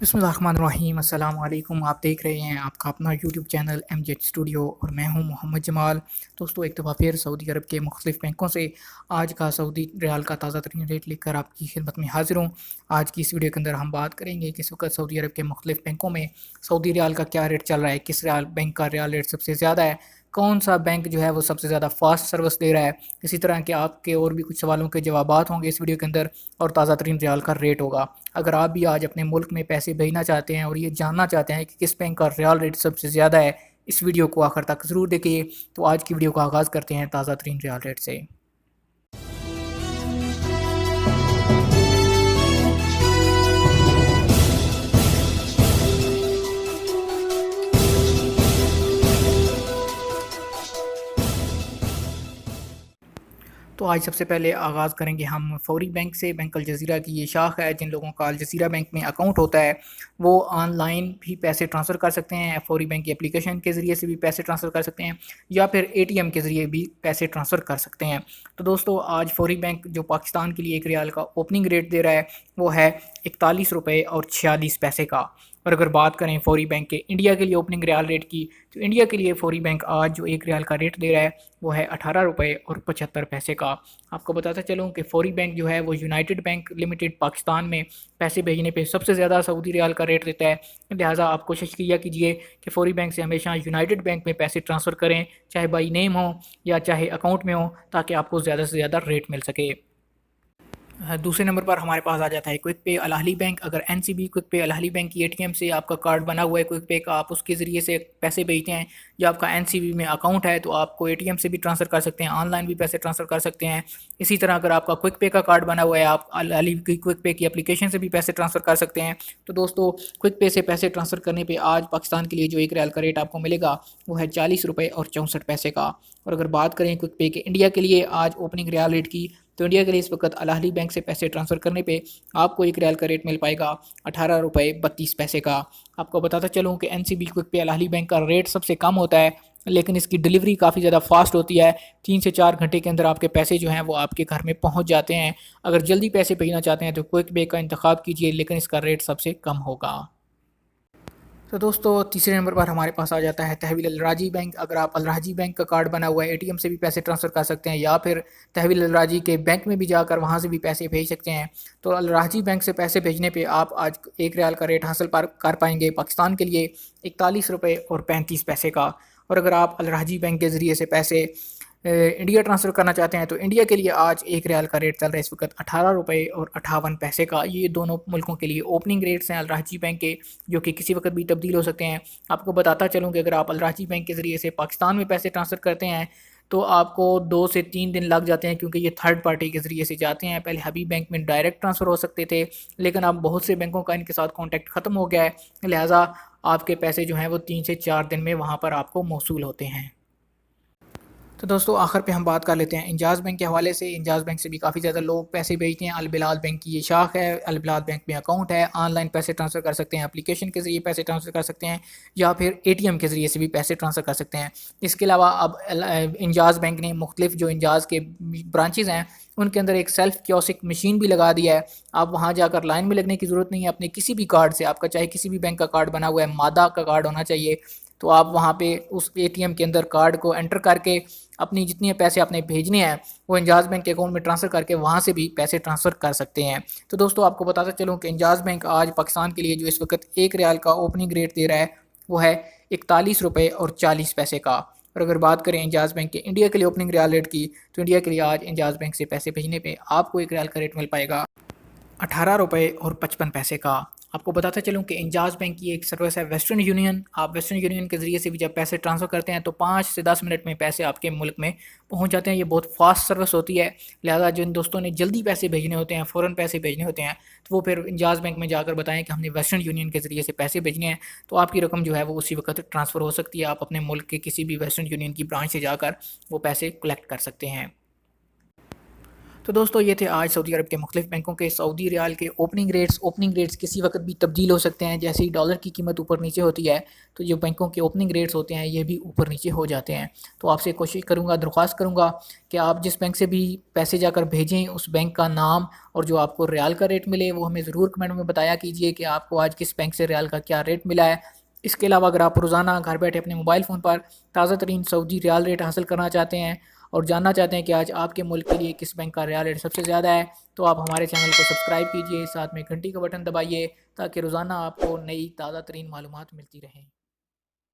बिस्मिल्लाहिर्रहमानिर्रहीम। अस्सलाम वालेकुम। आप देख रहे हैं आपका अपना यूट्यूब चैनल MJ स्टूडियो और मैं हूं मोहम्मद जमाल। दोस्तों, एक दफ़ा फिर सऊदी अरब के मुख्तलिफ़ बैंकों से आज का सऊदी रियाल का ताज़ा तरीन रेट लेकर आपकी खिदमत में हाजिर हूं। आज की इस वीडियो के अंदर हम बात करेंगे कि इस वक्त सऊदी अरब के मुख्तलिफ़ बैंकों में सऊदी रियाल का क्या रेट चल रहा है, किस रियाल बैंक का रियाल रेट सबसे ज़्यादा है, कौन सा बैंक जो है वो सबसे ज़्यादा फास्ट सर्विस दे रहा है। इसी तरह के आपके और भी कुछ सवालों के जवाबात होंगे इस वीडियो के अंदर और ताज़ा तरीन रियाल का रेट होगा। अगर आप भी आज अपने मुल्क में पैसे भेजना चाहते हैं और ये जानना चाहते हैं कि किस बैंक का रियाल रेट सबसे ज़्यादा है, इस वीडियो को आखिर तक ज़रूर देखिए। तो आज की वीडियो का आगाज़ करते हैं ताज़ा तरीन रियाल रेट से। तो आज सबसे पहले आगाज़ करेंगे हम फौरी बैंक से। बैंक अल जज़ीरा की ये शाख है। जिन लोगों का अल जज़ीरा बैंक में अकाउंट होता है वो ऑनलाइन भी पैसे ट्रांसफ़र कर सकते हैं, फौरी बैंक की एप्लीकेशन के ज़रिए से भी पैसे ट्रांसफ़र कर सकते हैं या फिर ATM के ज़रिए भी पैसे ट्रांसफ़र कर सकते हैं। तो दोस्तों, आज फौरी बैंक जो पाकिस्तान के लिए एक रियाल का ओपनिंग रेट दे रहा है वो है 41 रुपये और 46 पैसे का। और अगर बात करें फौरी बैंक के इंडिया के लिए ओपनिंग रियाल रेट की, तो इंडिया के लिए फौरी बैंक आज जो एक रियाल का रेट दे रहा है वो है 18 रुपये और 75 पैसे का। आपको बताता चलूँ कि फौरी बैंक जो है वो यूनाइटेड बैंक लिमिटेड पाकिस्तान में पैसे भेजने पे सबसे ज़्यादा सऊदी रियाल का रेट देता है। लिहाजा आप कोशिश किया कीजिए कि फौरी बैंक से हमेशा यूनाइटेड बैंक में पैसे ट्रांसफ़र करें, चाहे बाई नेम हो या चाहे अकाउंट में हो, ताकि आपको ज़्यादा से ज़्यादा रेट मिल सके। दूसरे नंबर पर हमारे पास आ जाता है क्विक पे अल अहली बैंक। अगर NCB क्विक पे अल अहली बैंक की ATM से आपका कार्ड बना हुआ है क्विक पे का, आप उसके ज़रिए से पैसे भेजते हैं या आपका NCB में अकाउंट है, तो आपको ATM से भी ट्रांसफ़र कर सकते हैं, ऑनलाइन भी पैसे ट्रांसफ़र कर सकते हैं। इसी तरह अगर आपका क्विक पे का कार्ड बना हुआ है, आप अल अहली की क्विक पे की एप्लीकेशन से भी पैसे ट्रांसफ़र कर सकते हैं। तो दोस्तों, क्विक पे से पैसे ट्रांसफ़र करने पर आज पाकिस्तान के लिए जो एक रियाल का रेट आपको मिलेगा वो है 40 रुपये और 64 पैसे का। और अगर बात करें क्विक पे के इंडिया के लिए आज ओपनिंग रियाल रेट की, तो इंडिया के लिए इस वक्त अल अहली बैंक से पैसे ट्रांसफ़र करने पे आपको एक रियाल का रेट मिल पाएगा 18 रुपये 32 पैसे का। आपको बताता चलूँ कि NCB क्विक पे अल अहली बैंक का रेट सबसे कम होता है, लेकिन इसकी डिलीवरी काफ़ी ज़्यादा फास्ट होती है। 3 से 4 घंटे के अंदर आपके पैसे जो हैं वो आपके घर में पहुंच जाते हैं। अगर जल्दी पैसे भेजना चाहते हैं तो क्विक पे का इंतखाब कीजिए, लेकिन इसका रेट सबसे कम होगा। तो दोस्तों, तीसरे नंबर पर हमारे पास आ जाता है तहवील अल राजी बैंक। अगर आप अल राजी बैंक का कार्ड बना हुआ है, ATM से भी पैसे ट्रांसफ़र कर सकते हैं या फिर तहवील अल राजी के बैंक में भी जाकर वहां से भी पैसे भेज सकते हैं। तो अल राजी बैंक से पैसे भेजने पे आप आज एक रियाल का रेट हासिल कर पाएंगे पाकिस्तान के लिए 41 रुपये और 35 पैसे का। और अगर आप अल राजी बैंक के ज़रिए से पैसे इंडिया ट्रांसफ़र करना चाहते हैं, तो इंडिया के लिए आज एक रियाल का रेट चल रहा है इस वक्त 18 रुपये और 58 पैसे का। ये दोनों मुल्कों के लिए ओपनिंग रेट्स हैं अल राजी बैंक के, जो कि किसी वक्त भी तब्दील हो सकते हैं। आपको बताता चलूँ कि अगर आप अल राजी बैंक के ज़रिए से पाकिस्तान में पैसे ट्रांसफ़र करते हैं तो आपको 2 से 3 दिन लग जाते हैं, क्योंकि ये थर्ड पार्टी के ज़रिए से जाते हैं। पहले हबीब बैंक में डायरेक्ट ट्रांसफ़र हो सकते थे, लेकिन अब बहुत से बैंकों का इनके साथ कॉन्टैक्ट ख़त्म हो गया है। लिहाजा आपके पैसे जो हैं वो 3 से 4 दिन में वहाँ पर आपको मौसूल होते हैं। तो दोस्तों, आखिर पे हम बात कर लेते हैं इंजाज़ बैंक के हवाले से। इंजाज़ बैंक से भी काफ़ी ज़्यादा लोग पैसे भेजते हैं। अल बिलाल बैंक की ये शाख है, अल बिलाल बैंक में अकाउंट है, ऑनलाइन पैसे ट्रांसफ़र कर सकते हैं, एप्लीकेशन के ज़रिए पैसे ट्रांसफ़र कर सकते हैं या फिर ATM के ज़रिए से भी पैसे ट्रांसफ़र कर सकते हैं। इसके अलावा अब इंजाज़ बैंक ने मुख्तलिफ जो इंजाज़ के ब्रांचेज़ हैं उनके अंदर एक सेल्फ कियोस्क मशीन भी लगा दिया है। आप वहाँ जाकर लाइन में लगने की ज़रूरत नहीं है। अपने किसी भी कार्ड से, आपका चाहे किसी भी बैंक का कार्ड बना हुआ है, मादा का कार्ड होना चाहिए, तो आप वहाँ पे उस ATM के अंदर कार्ड को एंटर करके अपनी जितने पैसे आपने भेजने हैं वो इंजाज़ बैंक के अकाउंट में ट्रांसफ़र करके वहाँ से भी पैसे ट्रांसफ़र कर सकते हैं। तो दोस्तों, आपको बताता चलूँ कि इंजाज़ बैंक आज पाकिस्तान के लिए जो इस वक्त एक रियाल का ओपनिंग रेट दे रहा है वो है 41 रुपये और 40 पैसे का। और अगर बात करें इंजाज़ बैंक के इंडिया के लिए ओपनिंग रियाल रेट की, तो इंडिया के लिए आज इंजाज़ बैंक से पैसे भेजने पर आपको एक रियाल का रेट मिल पाएगा 18 रुपये और 55 पैसे का। आपको बताता चलूँ कि इंजाज़ बैंक की एक सर्विस है वेस्टर्न यूनियन। आप वेस्टर्न यूनियन के ज़रिए से भी जब पैसे ट्रांसफ़र करते हैं तो 5 से 10 मिनट में पैसे आपके मुल्क में पहुंच जाते हैं। ये बहुत फास्ट सर्विस होती है। लिहाजा जिन दोस्तों ने जल्दी पैसे भेजने होते हैं, फ़ौरन पैसे भेजने होते हैं, तो वो फिर इंजाज़ बैंक में जाकर बताएं कि हमने वेस्टर्न यूनियन के ज़रिए से पैसे भेजने हैं, तो आपकी रकम जो है वो उसी वक्त ट्रांसफ़र हो सकती है। आप अपने मुल्क के किसी भी वेस्टर्न यूनियन की ब्रांच से जाकर वो पैसे कलेक्ट कर सकते हैं। تو دوستو یہ تھے آج سعودی عرب کے مختلف بینکوں کے سعودی ریال کے اوپننگ ریٹس کسی وقت بھی تبدیل ہو سکتے ہیں. جیسے ہی ڈالر کی قیمت اوپر نیچے ہوتی ہے تو جو بینکوں کے اوپننگ ریٹس ہوتے ہیں یہ بھی اوپر نیچے ہو جاتے ہیں. تو آپ سے کوشش کروں گا، درخواست کروں گا کہ آپ جس بینک سے بھی پیسے جا کر بھیجیں اس بینک کا نام اور جو آپ کو ریال کا ریٹ ملے وہ ہمیں ضرور کمنٹ میں بتایا کیجئے کہ آپ کو آج کس بینک سے ریال کا کیا ریٹ ملا ہے. اس کے علاوہ اگر آپ روزانہ گھر بیٹھے اپنے موبائل فون پر تازہ ترین سعودی ریال ریٹ حاصل کرنا چاہتے ہیں اور جاننا چاہتے ہیں کہ آج آپ کے ملک کے لیے کس بینک کا ریال ریٹ سب سے زیادہ ہے، تو آپ ہمارے چینل کو سبسکرائب کیجئے، ساتھ میں گھنٹی کا بٹن دبائیے تاکہ روزانہ آپ کو نئی تازہ ترین معلومات ملتی رہیں.